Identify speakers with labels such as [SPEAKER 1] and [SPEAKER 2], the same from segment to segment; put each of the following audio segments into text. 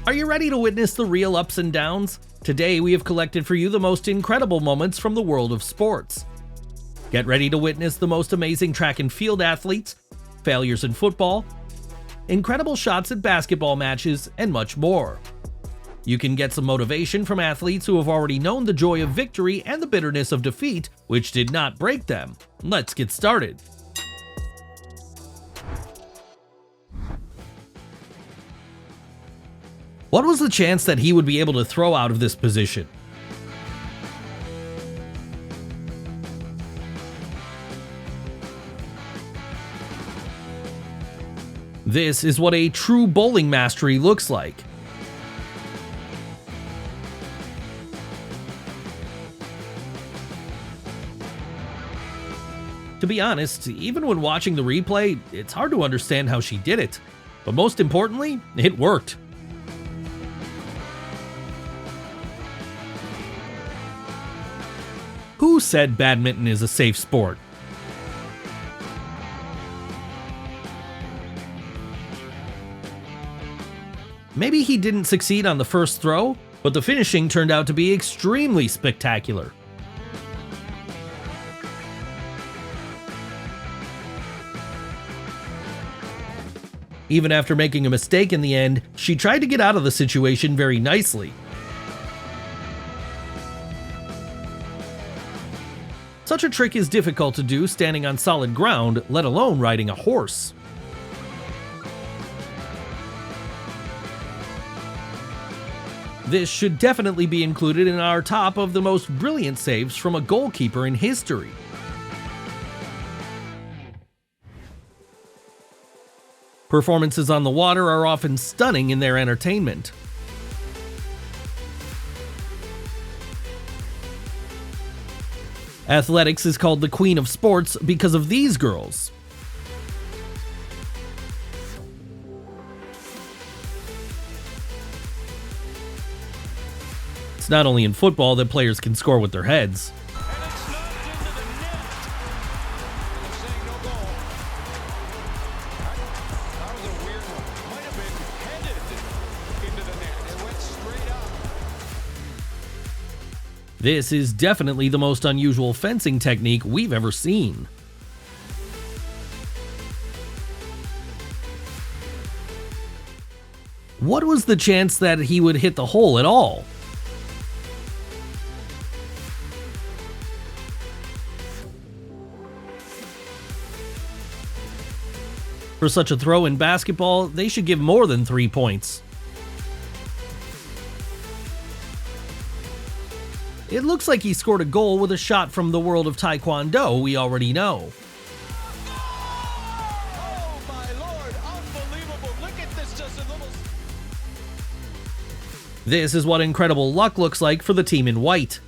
[SPEAKER 1] Are you ready to witness the real ups and downs? Today we have collected for you the most incredible moments from the world of sports. Get ready to witness the most amazing track and field athletes, failures in football, incredible shots at basketball matches, and much more. You can get some motivation from athletes who have already known the joy of victory and the bitterness of defeat, which did not break them. Let's get started. What was the chance that he would be able to throw out of this position? This is what a true bowling mastery looks like. To be honest, even when watching the replay, it's hard to understand how she did it. But most importantly, it worked. Who said badminton is a safe sport? Maybe he didn't succeed on the first throw, but the finishing turned out to be extremely spectacular. Even after making a mistake in the end, she tried to get out of the situation very nicely. Such a trick is difficult to do standing on solid ground, let alone riding a horse. This should definitely be included in our top of the most brilliant saves from a goalkeeper in history. Performances on the water are often stunning in their entertainment. Athletics is called the queen of sports because of these girls. It's not only in football that players can score with their heads. This is definitely the most unusual fencing technique we've ever seen. What was the chance that he would hit the hole at all? For such a throw in basketball, they should give more than 3 points. It looks like he scored a goal with a shot from the world of Taekwondo we already know.
[SPEAKER 2] Oh my lord, unbelievable. Look at this, just a little...
[SPEAKER 1] This is what incredible luck looks like for the team in white.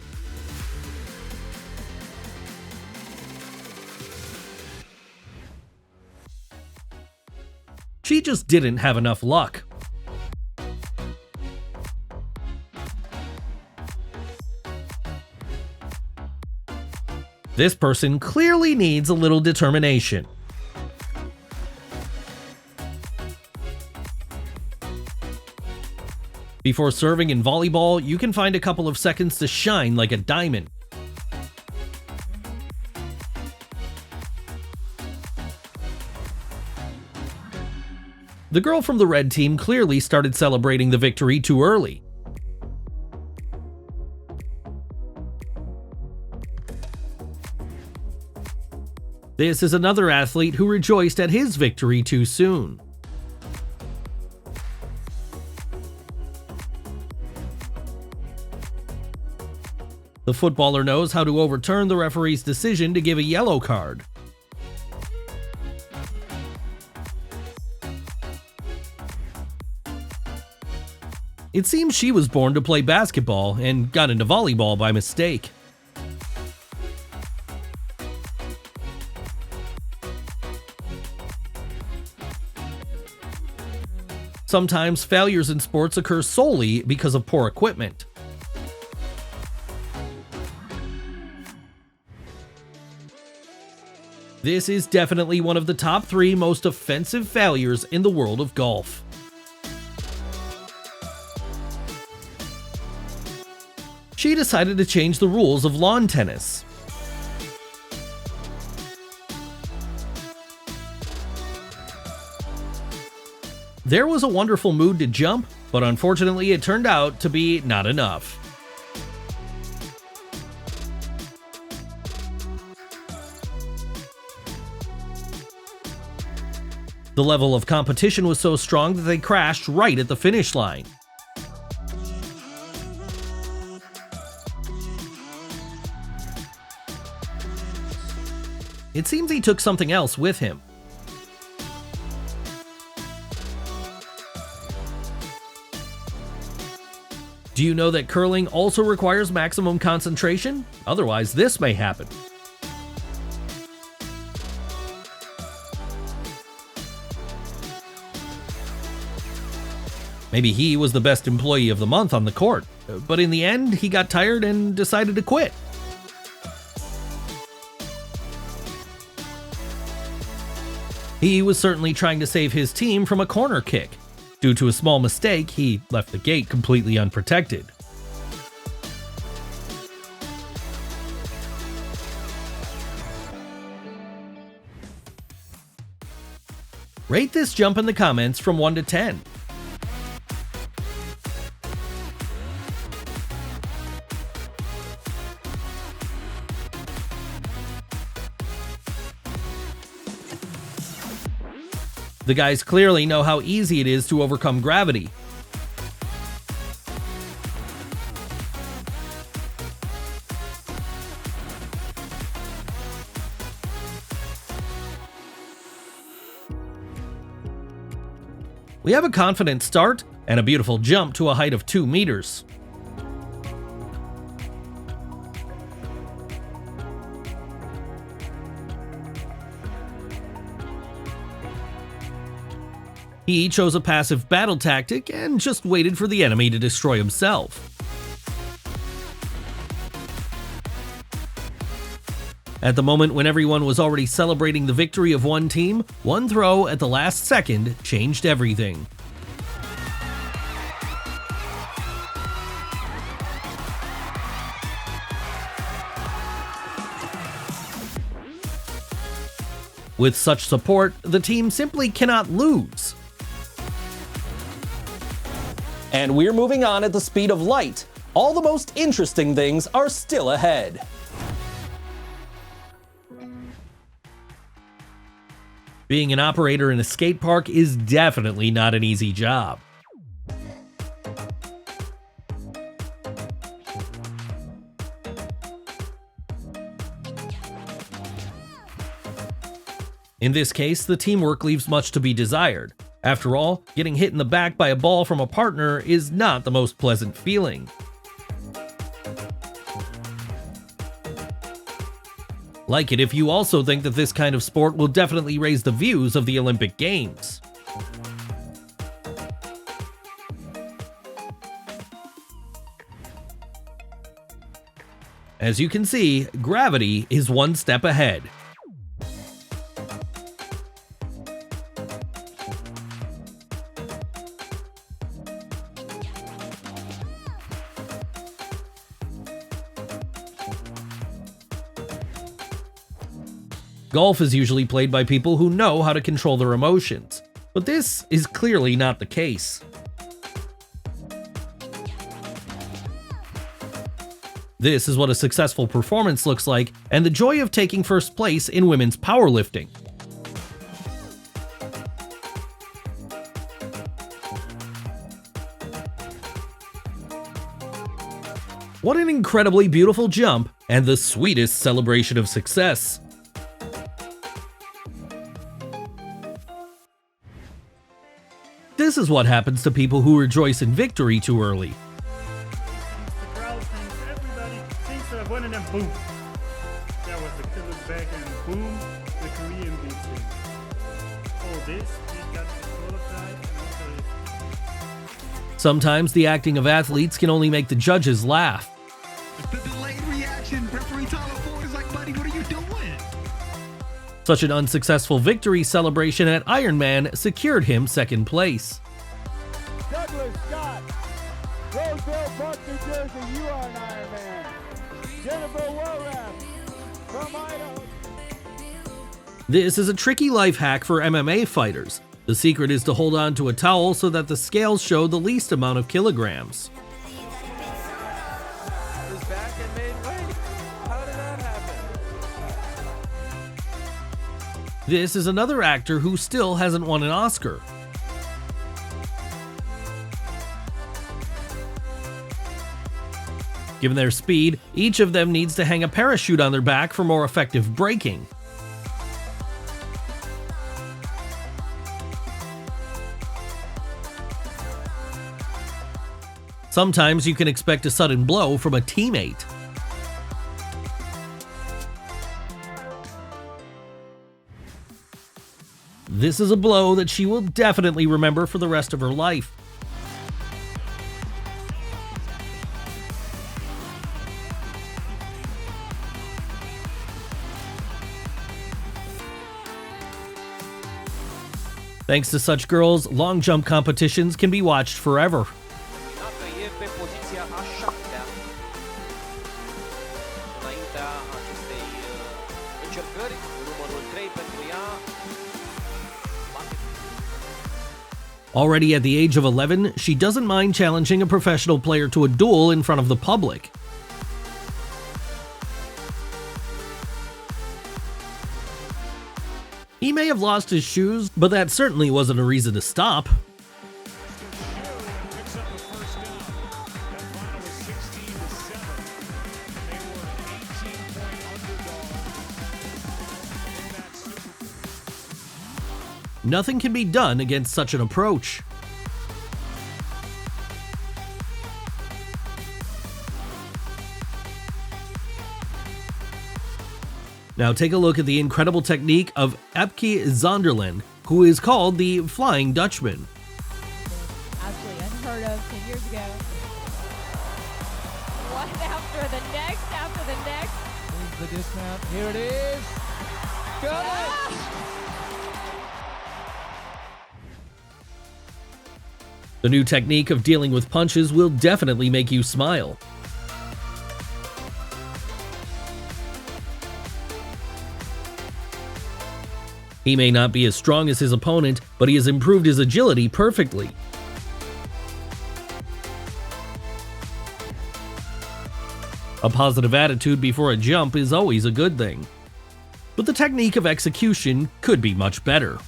[SPEAKER 1] She just didn't have enough luck. This person clearly needs a little determination. Before serving in volleyball, you can find a couple of seconds to shine like a diamond. The girl from the red team clearly started celebrating the victory too early. This is another athlete who rejoiced at his victory too soon. The footballer knows how to overturn the referee's decision to give a yellow card. It seems she was born to play basketball and got into volleyball by mistake. Sometimes failures in sports occur solely because of poor equipment. This is definitely one of the top 3 most offensive failures in the world of golf. she decided to change the rules of lawn tennis. There was a wonderful mood to jump, but unfortunately it turned out to be not enough. The level of competition was so strong that they crashed right at the finish line. It seems he took something else with him. Do you know that curling also requires maximum concentration? Otherwise, this may happen. Maybe he was the best employee of the month on the court, but in the end, he got tired and decided to quit. He was certainly trying to save his team from a corner kick. Due to a small mistake, he left the gate completely unprotected. Rate this jump in the comments from 1 to 10. The guys clearly know how easy it is to overcome gravity. We have a confident start and a beautiful jump to a height of 2 meters. He chose a passive battle tactic and just waited for the enemy to destroy himself. At the moment when everyone was already celebrating the victory of one team, one throw at the last second changed everything. With such support, the team simply cannot lose. And we're moving on at the speed of light. All the most interesting things are still ahead. Being an operator in a skate park is definitely not an easy job. In this case, the teamwork leaves much to be desired. After all, getting hit in the back by a ball from a partner is not the most pleasant feeling. Like it if you also think that this kind of sport will definitely raise the views of the Olympic Games. As you can see, gravity is one step ahead. Golf is usually played by people who know how to control their emotions, but this is clearly not the case. This is what a successful performance looks like, and the joy of taking first place in women's powerlifting. What an incredibly beautiful jump, and the sweetest celebration of success. This is what happens to people who rejoice in victory too early.
[SPEAKER 3] The crowd thinks, everybody thinks that I've won, and then boom. That was the killer back, and boom, the Korean beats him. Oh, this, he got qualified, and also his...
[SPEAKER 1] Sometimes the acting of athletes can only make the judges laugh.
[SPEAKER 4] The delayed reaction, referee Tyler Ford is like, buddy, what are you doing?
[SPEAKER 1] Such an unsuccessful victory celebration at Ironman secured him second place.
[SPEAKER 2] Douglas Scott Roseville, Park, New Jersey, you are an Iron Man. Jennifer Warrath from Idaho.
[SPEAKER 1] This is a tricky life hack for MMA fighters. The secret is to hold on to a towel so that the scales show the least amount of kilograms.
[SPEAKER 2] Is back and made weight. How did that happen?
[SPEAKER 1] This is another actor who still hasn't won an Oscar. Given their speed, each of them needs to hang a parachute on their back for more effective braking. Sometimes you can expect a sudden blow from a teammate. This is a blow that she will definitely remember for the rest of her life. Thanks to such girls, long jump competitions can be watched forever.
[SPEAKER 5] E pe poziția a 7-a înaintea acestei încercări, numărul 3 pentru ea.
[SPEAKER 1] Already at the age of 11, she doesn't mind challenging a professional player to a duel in front of the public. He may have lost his shoes, but that certainly wasn't a reason to stop.
[SPEAKER 2] Picks up the first down. That final was 16-7. They were an 18-point underdog in that Super Bowl.
[SPEAKER 1] Nothing can be done against such an approach. Now take a look at the incredible technique of Epke Zonderland, who is called the Flying Dutchman.
[SPEAKER 6] Absolutely unheard of 10 years ago. One after the next, after the next.
[SPEAKER 5] Here's the dismount. Here it is. Got it!
[SPEAKER 1] The new technique of dealing with punches will definitely make you smile. He may not be as strong as his opponent, but he has improved his agility perfectly. A positive attitude before a jump is always a good thing. But the technique of execution could be much better.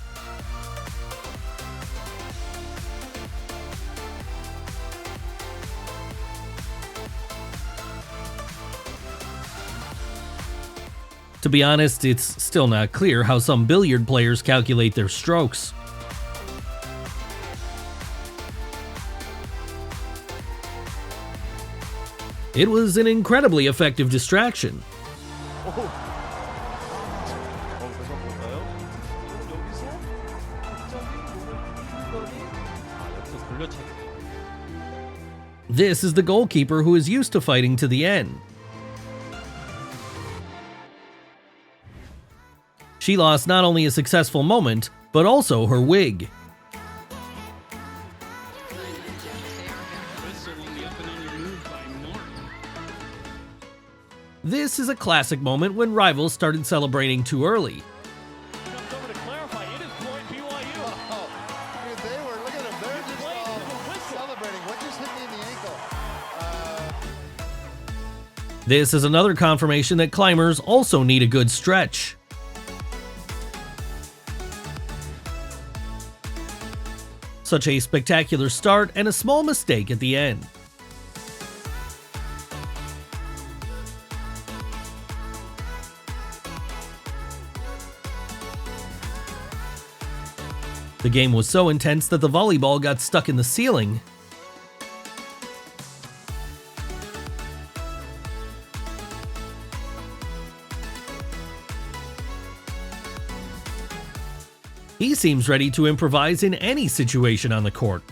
[SPEAKER 1] To be honest, it's still not clear how some billiard players calculate their strokes. It was an incredibly effective distraction. This is the goalkeeper who is used to fighting to the end. She lost not only a successful moment, but also her wig. This is a classic moment when rivals started celebrating too early.
[SPEAKER 2] Comes over to clarify. It is point BYU.
[SPEAKER 7] Oh, dude, they were, look at them. They're just celebrating. What just hit me in the ankle?
[SPEAKER 1] This is another confirmation that climbers also need a good stretch. Such a spectacular start and a small mistake at the end. The game was so intense that the volleyball got stuck in the ceiling. He seems ready to improvise in any situation on the court.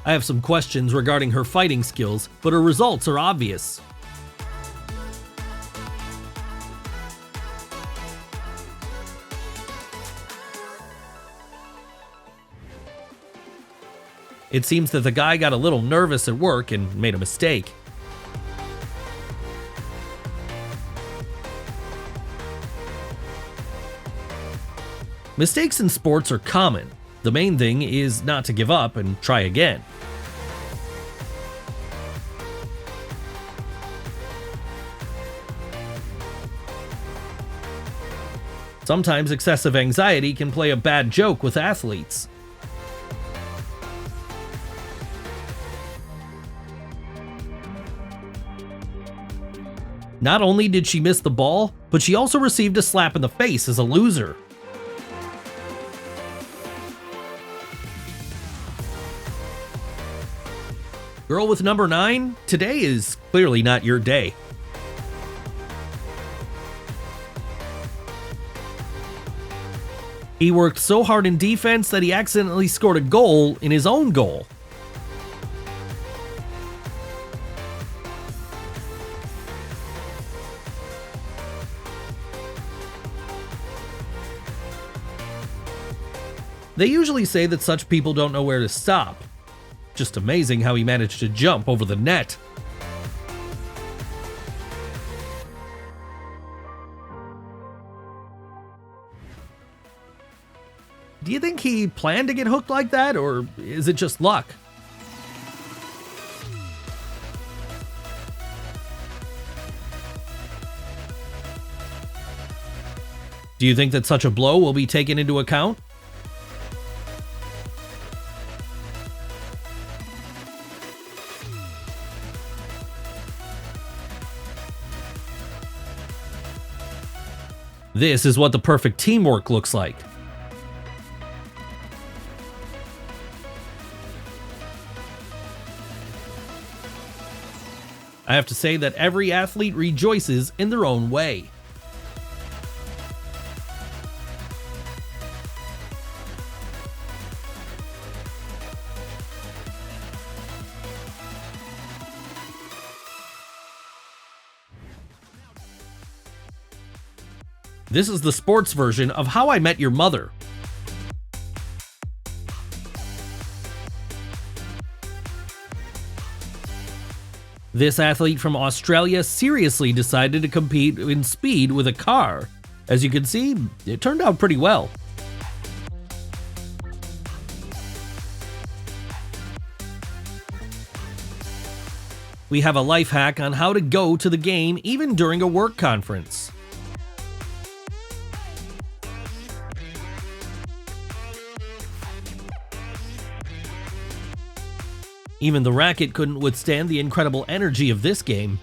[SPEAKER 1] I have some questions regarding her fighting skills, but her results are obvious. It seems that the guy got a little nervous at work and made a mistake. Mistakes in sports are common. The main thing is not to give up and try again. Sometimes excessive anxiety can play a bad joke with athletes. Not only did she miss the ball, but she also received a slap in the face as a loser. Girl with number 9, today is clearly not your day. He worked so hard in defense that he accidentally scored a goal in his own goal. They usually say that such people don't know where to stop. Just amazing how he managed to jump over the net. Do you think he planned to get hooked like that, or is it just luck? Do you think that such a blow will be taken into account? This is what the perfect teamwork looks like. I have to say that every athlete rejoices in their own way. This is the sports version of How I Met Your Mother. This athlete from Australia seriously decided to compete in speed with a car. As you can see, it turned out pretty well. We have a life hack on how to go to the game even during a work conference. Even the racket couldn't withstand the incredible energy of this game.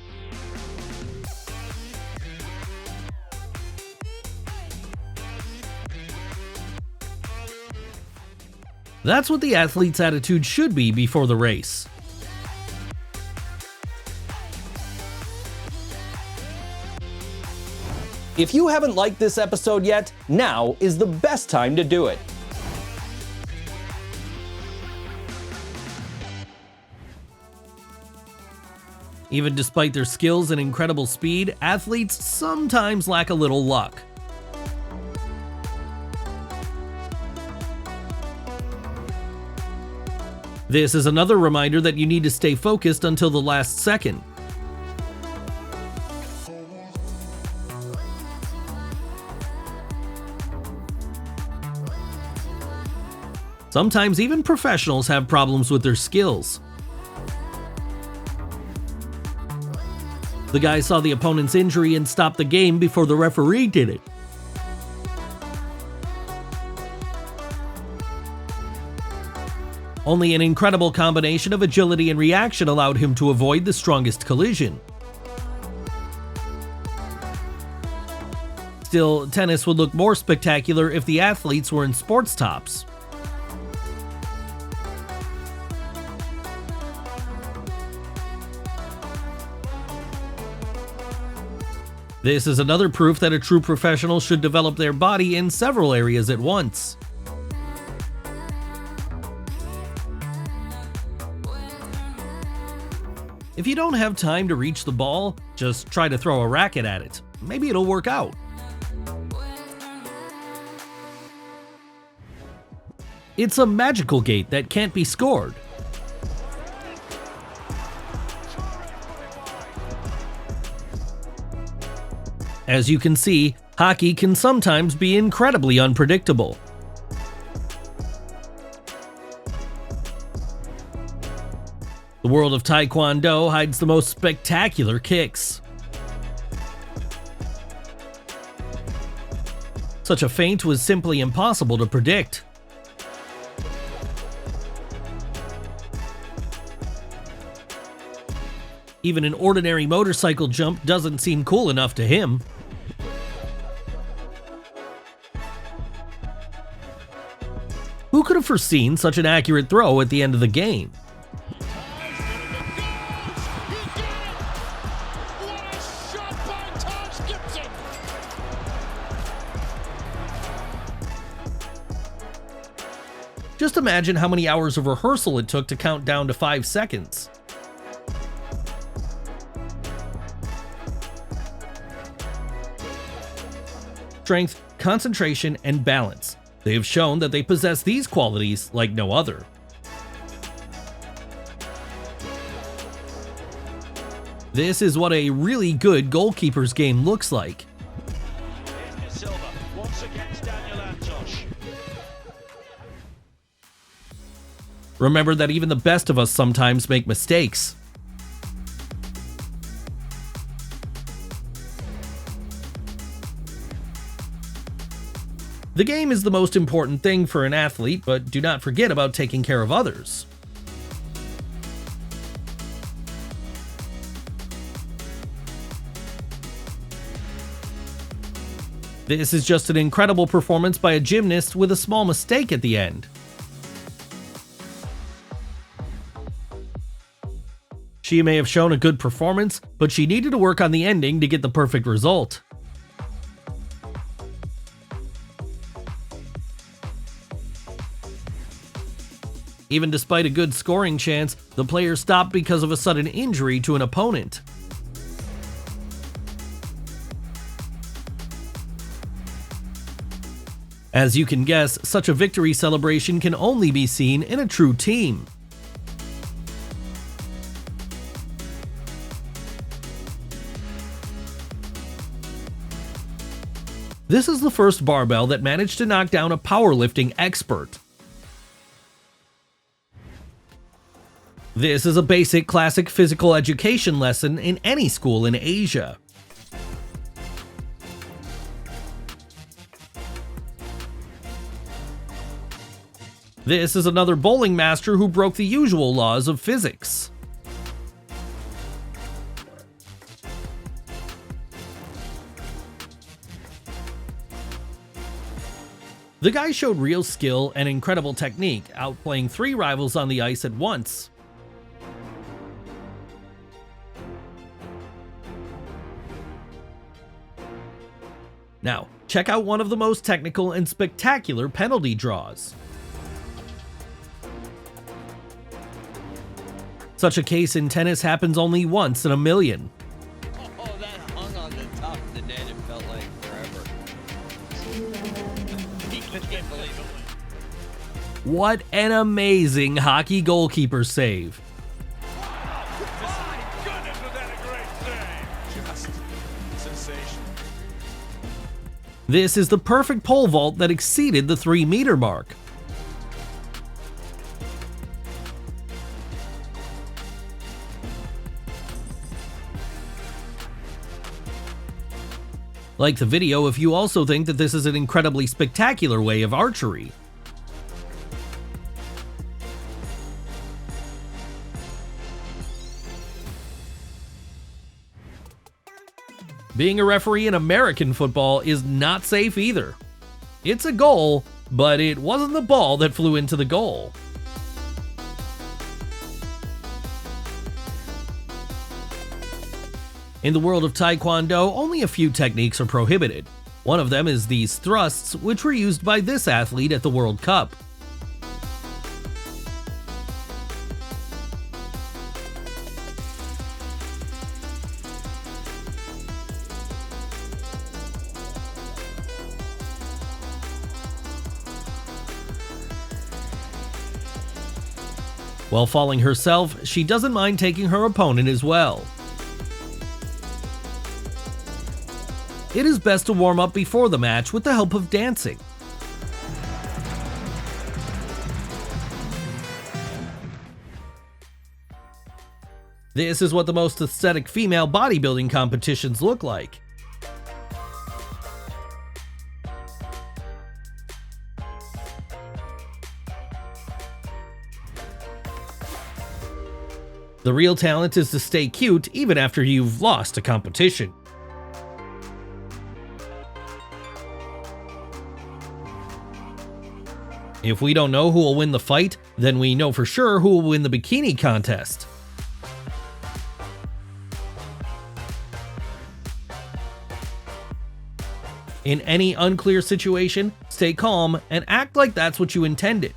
[SPEAKER 1] That's what the athlete's attitude should be before the race.
[SPEAKER 8] If you haven't liked this episode yet, now is the best time to do it.
[SPEAKER 1] Even despite their skills and incredible speed, athletes sometimes lack a little luck. This is another reminder that you need to stay focused until the last second. Sometimes even professionals have problems with their skills. The guy saw the opponent's injury and stopped the game before the referee did it. Only an incredible combination of agility and reaction allowed him to avoid the strongest collision. Still, tennis would look more spectacular if the athletes were in sports tops. This is another proof that a true professional should develop their body in several areas at once. If you don't have time to reach the ball, just try to throw a racket at it. Maybe it'll work out. It's a magical gate that can't be scored. As you can see, hockey can sometimes be incredibly unpredictable. The world of Taekwondo hides the most spectacular kicks. Such a feint was simply impossible to predict. Even an ordinary motorcycle jump doesn't seem cool enough to him. Who could have foreseen such an accurate throw at the end of the game? Just imagine how many hours of rehearsal it took to count down to 5 seconds. Strength, concentration, and balance. They have shown that they possess these qualities like no other. This is what a really good goalkeeper's game looks like. Remember that even the best of us sometimes make mistakes. The game is the most important thing for an athlete, but do not forget about taking care of others. This is just an incredible performance by a gymnast with a small mistake at the end. She may have shown a good performance, but she needed to work on the ending to get the perfect result. Even despite a good scoring chance, the player stopped because of a sudden injury to an opponent. As you can guess, such a victory celebration can only be seen in a true team. This is the first barbell that managed to knock down a powerlifting expert. This is a basic classic physical education lesson in any school in Asia. This is another bowling master who broke the usual laws of physics. The guy showed real skill and incredible technique, outplaying 3 rivals on the ice at once. Now, check out one of the most technical and spectacular penalty draws. Such a case in tennis happens only once in a million.
[SPEAKER 9] Oh, that hung on the top of the net. It felt like forever. He can't believe it.
[SPEAKER 1] What an amazing hockey goalkeeper save.
[SPEAKER 2] My goodness, was that a great save? Just sensational.
[SPEAKER 1] This is the perfect pole vault that exceeded the 3-meter mark. Like the video if you also think that this is an incredibly spectacular way of archery. Being a referee in American football is not safe either. It's a goal, but it wasn't the ball that flew into the goal. In the world of Taekwondo, only a few techniques are prohibited. One of them is these thrusts, which were used by this athlete at the World Cup. While falling herself, she doesn't mind taking her opponent as well. it is best to warm up before the match with the help of dancing. This is what the most aesthetic female bodybuilding competitions look like. The real talent is to stay cute even after you've lost a competition. If we don't know who will win the fight, then we know for sure who will win the bikini contest. In any unclear situation, stay calm and act like that's what you intended.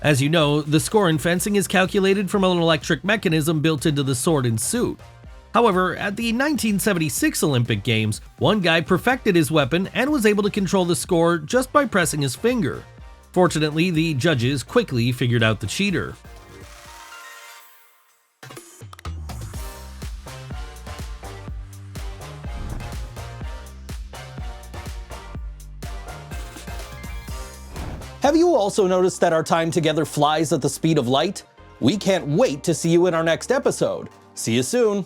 [SPEAKER 1] As you know, the score in fencing is calculated from an electric mechanism built into the sword and suit. However, at the 1976 Olympic Games, one guy perfected his weapon and was able to control the score just by pressing his finger. Fortunately, the judges quickly figured out the cheater.
[SPEAKER 8] Have you also noticed that our time together flies at the speed of light? We can't wait to see you in our next episode. See you soon!